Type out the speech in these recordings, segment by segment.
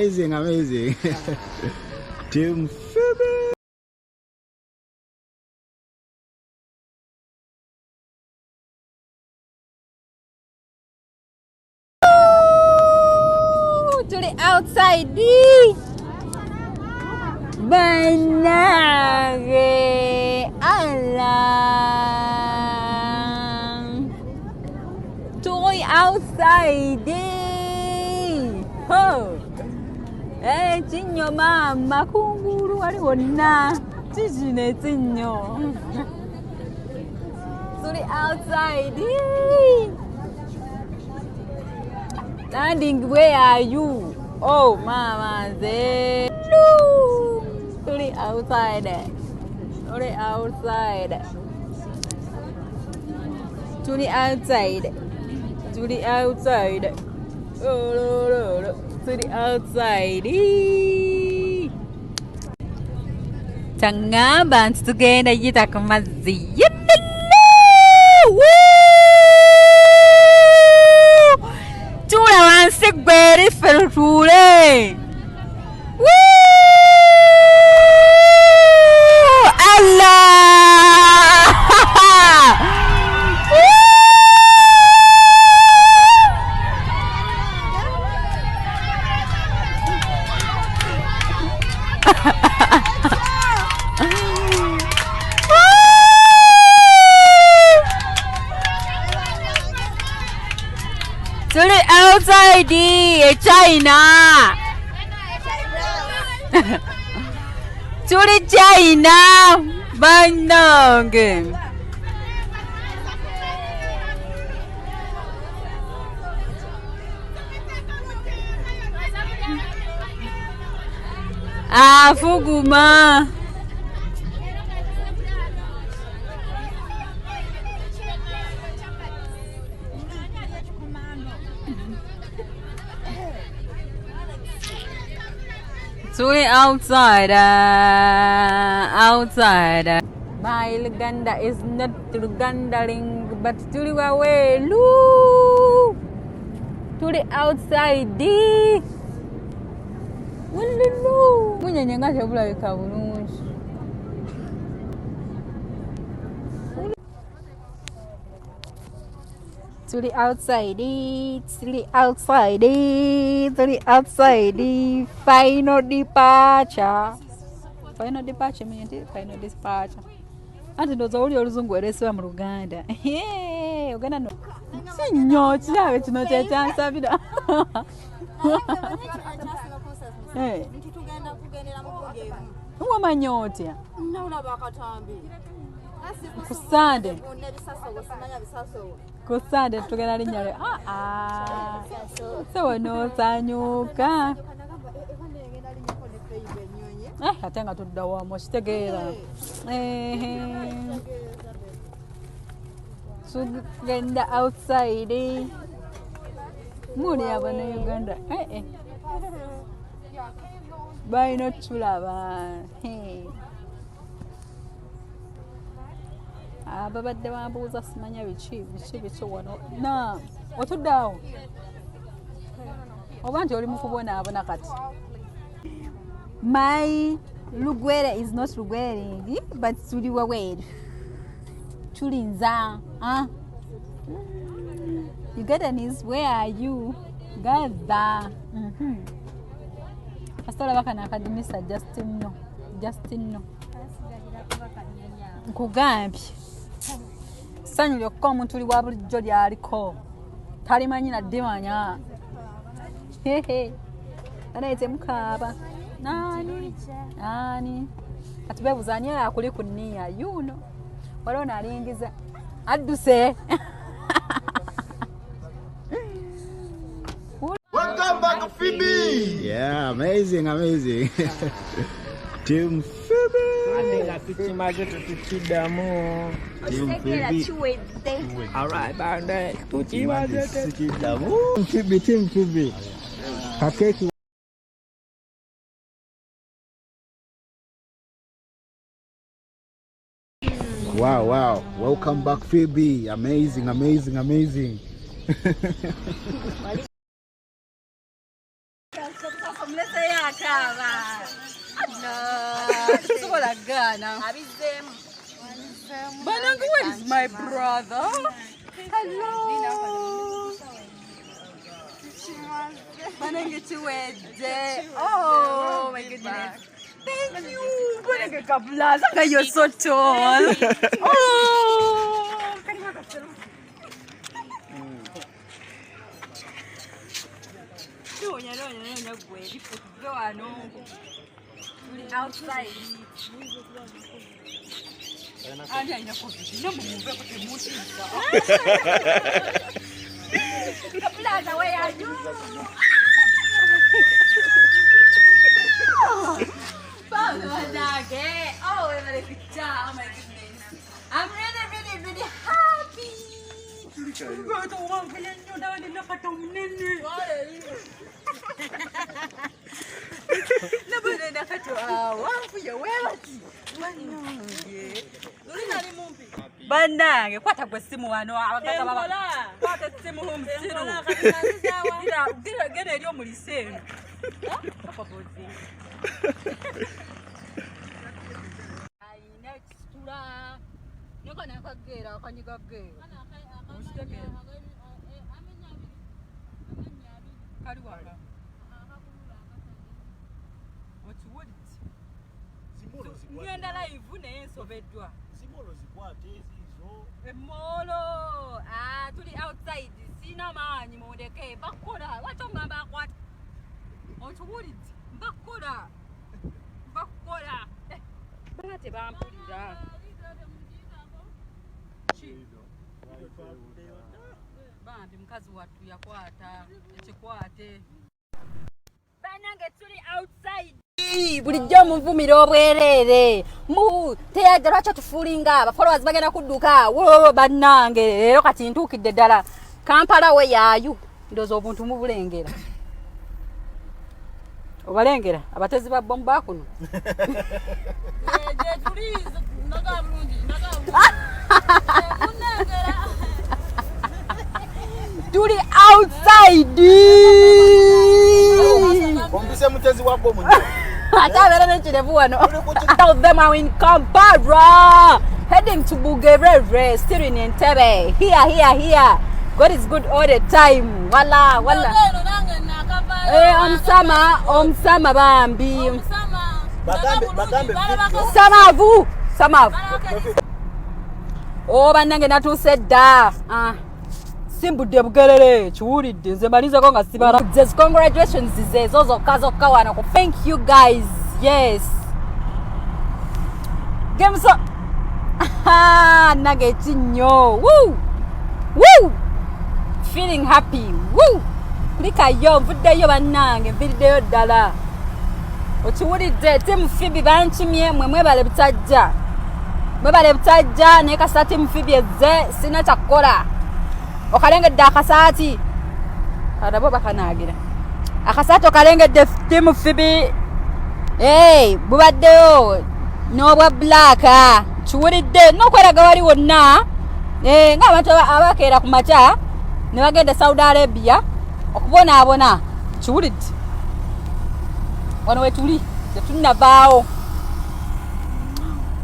amazing, amazing. Team Phoebe. To the outside. Banage alam. To the outside. Ho. Tinyo mama kunguru wali wonna. Tijine tinyo. To the outside. Landing, where are you? Oh, mama, there. To the outside. To the outside. To the outside. To the outside. To the outside. Tanga bantu tugenda yita ku mazzi. Tula wansi gweri ferutule. Allah. To the outside, China. To the China, Bandung. Fuguma. To the outside, outside. My Uganda is not Ugandaling, but to the way, look. To the outside, to the outside, to the outside, to the outside. Final departure. Final departure means final departure. Ati ndo zauli oluzungu eresiwa mu Uganda. Uganda no. Sinyo kirabe kino kye kyansabira. Tugenda kugendera mu kundi eyo. Wamanyi otya? Nawulaba akatambi. Kusande. Kusande tugenda linnya lye. So n'osanyuka. Ate nga tudda wamu okitegeera. Tugenda outside. Muli abana Uganda. Balina tulaba. Babadde bambuuza simanya biki wano. Na otuddeawo oba nti oli mu kubonaabona kati. My Lugwere is not Lugwering, but tuli waweru. Tulinza. Ugandanese, where are you? Gaza. Asola bakana akadimisa Justin no. Nkugambye. Sanyu lyokka omuntu oli wa bulijjo lyaliko. Talimanyi naddimanya. Anaite mukaaba. Nani? Kati beebuuza ani akuli ku nniya yuno. Waliwo n'alingiza. Adduse. Welcome back, Phoebe. Yeah, amazing, amazing. Team Phoebe. Team Phoebe. All right, bande. Team Phoebe. Kakeki. Wow. Welcome back, Phoebe. Amazing. Bananga, where is my brother? Hello. Bananga, oh my goodness. Thank you. Bananga kablaza, you're so tall. Oh. Outside. Plaza, where are you? Oh, my goodness. I'm really happy. Banange kwata gwe simu wano abagaka baba kwata simu humsiru dira gene eri omuliseno papa bozi ayina kistura niko nakagera akanyigagera kali wala ngenda live naye nsobeddwa emolo tuli outside sina maanyi mundeke bakola lwaki omugamba akwata okiwulidde bakola bana tebampulira bambi mukazi wattu yakwata ekikwate banange tuli outside bulijjo munvumira obwerere teyajja lwaki tufuulinga abafollowers bagenda kudduka bannange leero kati ntuukidde ddala Kampala we yaayu ndowooza obuntu mubulengera obalengera abatezi ba bomu bakuno tuli outside Ombise mutezi wa bomu. Tell them I'm in Kampala, heading to Bugerere, still in Entebbe. Here. God is good all the time. Wala. Om sama bambi. Bagambe. Samavu. Oh, banange natuuse dda. Simbudde Bugerere kiwulidde nze maliza nga sibala. Congratulations zezo zokka wano. Thank you guys. Yes. Gameso. Nugget nnyo. Woo. Feeling happy. Woo. Kulika yo nvuddeyo bannange nviriddeyo ddala. Okiwulidde Team Phoebe bankimye mwebale butajja. Naye kasita Team Phoebe ezze sina kyakukola. Okalengedde akasaati kadabo bakanaagira akasaati okalengedde Team Phoebe bubaddeyo n'obwa black kiwulidde n'okweraga wali wonna ng'abantu abakeera ku makya ne bagenda Saudi Arabia okubonaabona kiwulidde wano we tuli tetunnavaawo.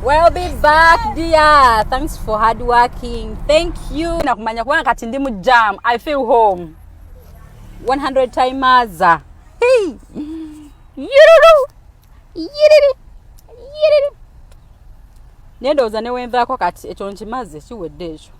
We'll be back, dear. Thanks for hard working. Thank you. Nakumanya kubanga kati ndi mu jam. I feel home. 100 timers. Hey. Yiriri. Nendowooza ne wenvaako kati ekyo nkimaze kiwedde ekyo.